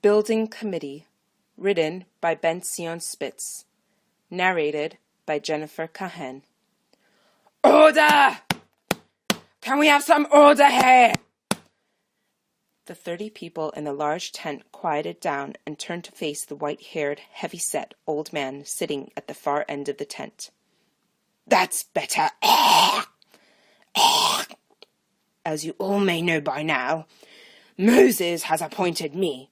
Building Committee, written by Ben-Tzion Spitz, narrated by Jennifer Kahen. Order! Can we have some order here? The 30 people in the large tent quieted down and turned to face the white-haired, heavy-set old man sitting at the far end of the tent. That's better. As you all may know by now, Moses has appointed me,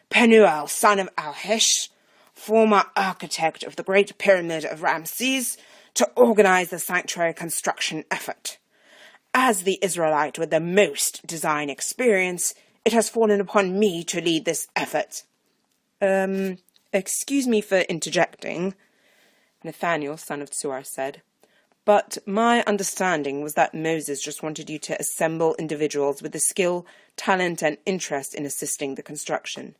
Penuel, son of Al-Hesh, former architect of the Great Pyramid of Ramses, to organize the sanctuary construction effort. As the Israelite with the most design experience, it has fallen upon me to lead this effort. Excuse me for interjecting, Nathaniel, son of Tzuar, said, but my understanding was that Moses just wanted you to assemble individuals with the skill, talent, and interest in assisting the construction.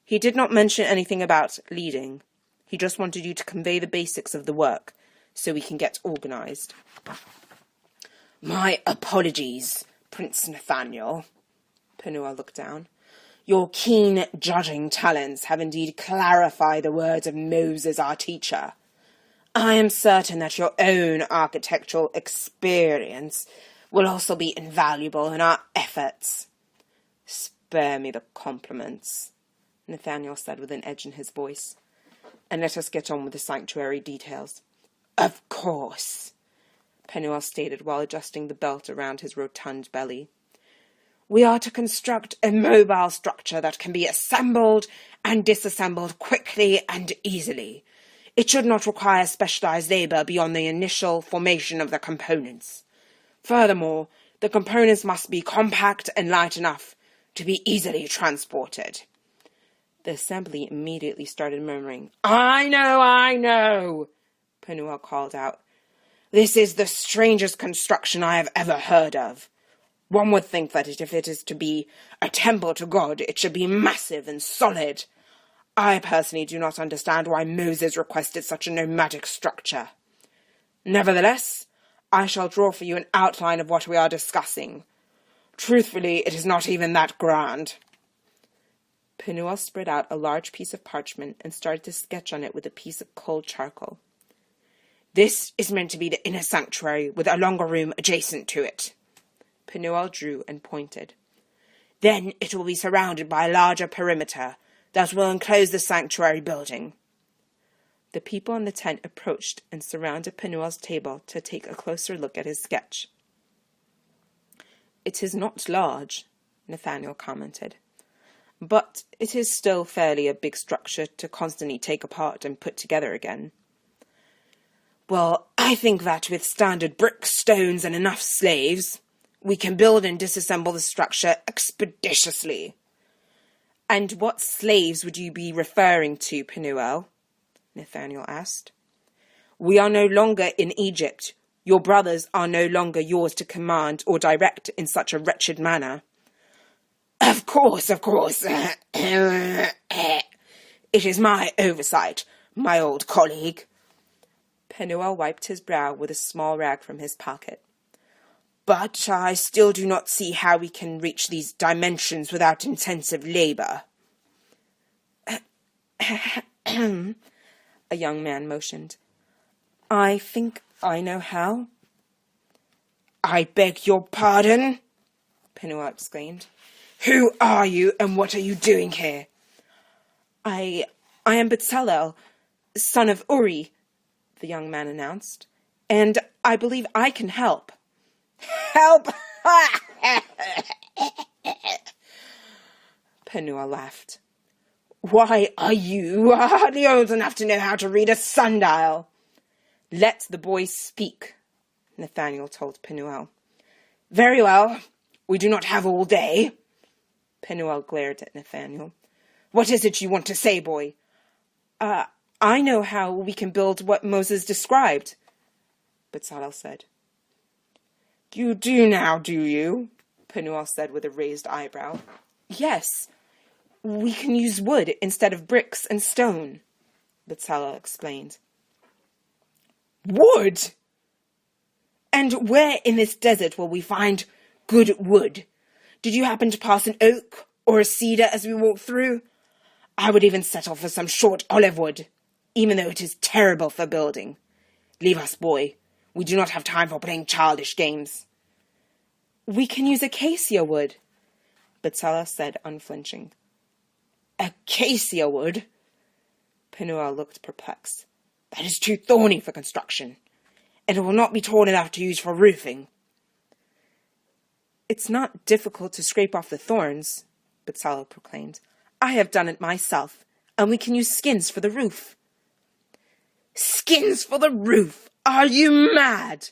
He did not mention anything about leading. He just wanted you to convey the basics of the work, so we can get organized. My apologies, Prince Nathaniel. Penuel looked down. Your keen judging talents have indeed clarified the words of Moses, our teacher. I am certain that your own architectural experience will also be invaluable in our efforts. Spare me the compliments, Nathaniel said with an edge in his voice, and let us get on with the sanctuary details. Of course, Penuel stated while adjusting the belt around his rotund belly. We are to construct a mobile structure that can be assembled and disassembled quickly and easily. It should not require specialized labor beyond the initial formation of the components. Furthermore, the components must be compact and light enough to be easily transported. The assembly immediately started murmuring. I know, Penuel called out. This is the strangest construction I have ever heard of. One would think that if it is to be a temple to God, it should be massive and solid. I personally do not understand why Moses requested such a nomadic structure. Nevertheless, I shall draw for you an outline of what we are discussing. Truthfully, it is not even that grand. Penuel spread out a large piece of parchment and started to sketch on it with a piece of cold charcoal. This is meant to be the inner sanctuary with a longer room adjacent to it. Penuel drew and pointed. Then it will be surrounded by a larger perimeter that will enclose the sanctuary building. The people in the tent approached and surrounded Penuel's table to take a closer look at his sketch. It is not large, Nathaniel commented, but it is still fairly a big structure to constantly take apart and put together again. Well, I think that with standard bricks, stones, and enough slaves, we can build and disassemble the structure expeditiously. And what slaves would you be referring to, Penuel? Nathaniel asked. We are no longer in Egypt. Your brothers are no longer yours to command or direct in such a wretched manner. Of course. It is my oversight, my old colleague. Penuel wiped his brow with a small rag from his pocket. But I still do not see how we can reach these dimensions without intensive labor. A young man motioned. I think I know how. I beg your pardon, Penuel exclaimed. Who are you and what are you doing here? I am Betzalel, son of Uri, the young man announced, and I believe I can help. Help! Penuel laughed. Why are you hardly old enough to know how to read a sundial? Let the boy speak, Nathaniel told Penuel. Very well, we do not have all day. Penuel glared at Nathaniel. What is it you want to say, boy? I know how we can build what Moses described, Betzalel said. You do now, do you? Penuel said with a raised eyebrow. Yes, we can use wood instead of bricks and stone, Betzalel explained. Wood? And where in this desert will we find good wood? Did you happen to pass an oak or a cedar as we walked through? I would even settle for some short olive wood, even though it is terrible for building. Leave us, boy. We do not have time for playing childish games. We can use acacia wood, Betzalel said, unflinching. Acacia wood? Penuel looked perplexed. That is too thorny for construction, and it will not be torn enough to use for roofing. It's not difficult to scrape off the thorns, Betzalel proclaimed. I have done it myself, and we can use skins for the roof. Skins for the roof? Are you mad?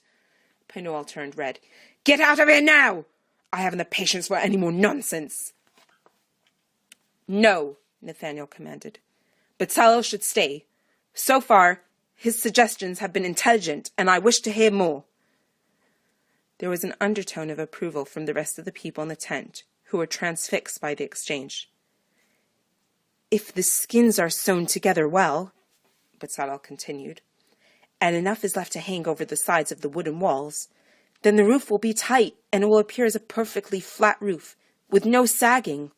Penuel turned red. Get out of here now! I haven't the patience for any more nonsense. No, Nathaniel commanded. Betzalel should stay. So far, his suggestions have been intelligent, and I wish to hear more. There was an undertone of approval from the rest of the people in the tent, who were transfixed by the exchange. If the skins are sewn together well, Betzalel continued, and enough is left to hang over the sides of the wooden walls, then the roof will be tight, and it will appear as a perfectly flat roof, with no sagging.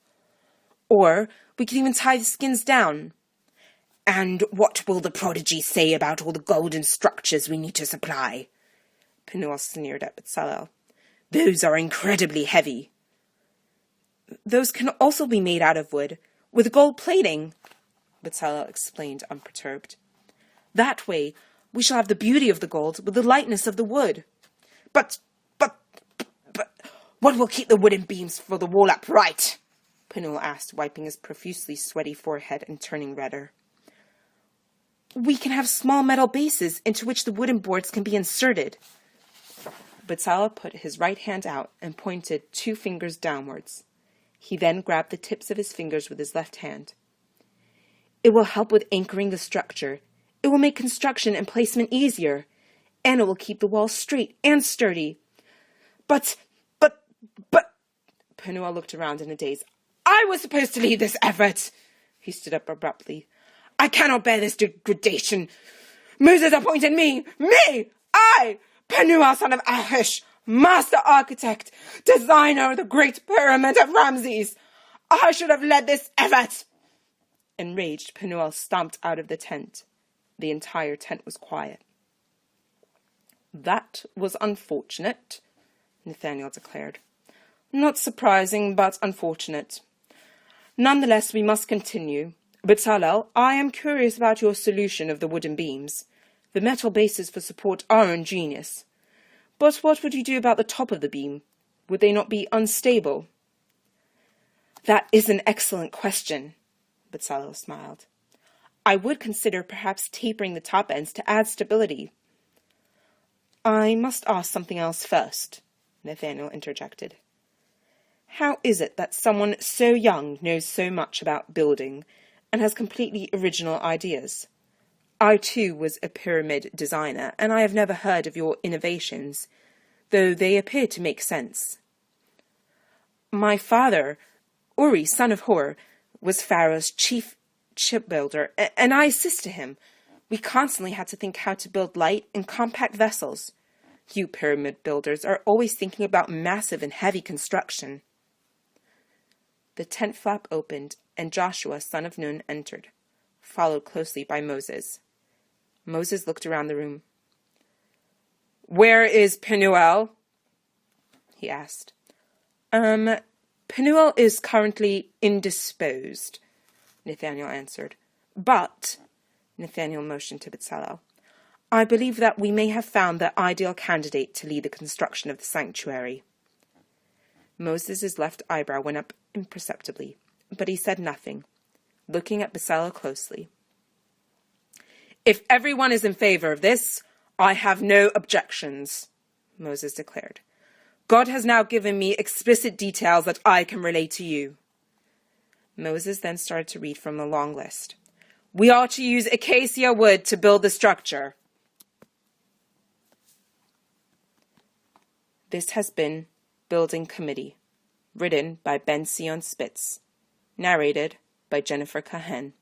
Or we could even tie the skins down. And what will the prodigy say about all the golden structures we need to supply? Penuel sneered at Betzalel. Those are incredibly heavy. Those can also be made out of wood, with gold plating, Betzalel explained, unperturbed. That way, we shall have the beauty of the gold with the lightness of the wood. But, what will keep the wooden beams for the wall upright? Penuel asked, wiping his profusely sweaty forehead and turning redder. We can have small metal bases into which the wooden boards can be inserted. Betzalel put his right hand out and pointed 2 fingers downwards. He then grabbed the tips of his fingers with his left hand. It will help with anchoring the structure. It will make construction and placement easier, and it will keep the walls straight and sturdy. But, Penuel looked around in a daze. I was supposed to lead this effort. He stood up abruptly. I cannot bear this degradation. Moses appointed me, I, Penuel, son of Ahish, master architect, designer of the great pyramid of Ramses. I should have led this effort. Enraged, Penuel stomped out of the tent. The entire tent was quiet. That was unfortunate, Nathaniel declared. Not surprising, but unfortunate. Nonetheless, we must continue. Betzalel, I am curious about your solution of the wooden beams. The metal bases for support are ingenious. But what would you do about the top of the beam? Would they not be unstable? That is an excellent question, Betzalel smiled. I would consider perhaps tapering the top ends to add stability. I must ask something else first, Nathaniel interjected. How is it that someone so young knows so much about building and has completely original ideas? I, too, was a pyramid designer, and I have never heard of your innovations, though they appear to make sense. My father, Uri, son of Hur, was Pharaoh's chief shipbuilder, and I assisted him. We constantly had to think how to build light and compact vessels. You pyramid builders are always thinking about massive and heavy construction. The tent flap opened, and Joshua, son of Nun, entered, followed closely by Moses. Moses looked around the room. Where is Penuel? He asked. Penuel is currently indisposed, Nathaniel answered. But, Nathaniel motioned to Betzalel, I believe that we may have found the ideal candidate to lead the construction of the sanctuary. Moses' left eyebrow went up imperceptibly, but he said nothing, looking at Betzalel closely. If everyone is in favor of this, I have no objections, Moses declared. God has now given me explicit details that I can relay to you. Moses then started to read from a long list. We are to use acacia wood to build the structure. This has been Building Committee, written by Ben-Tzion Spitz, narrated by Jennifer Kahen.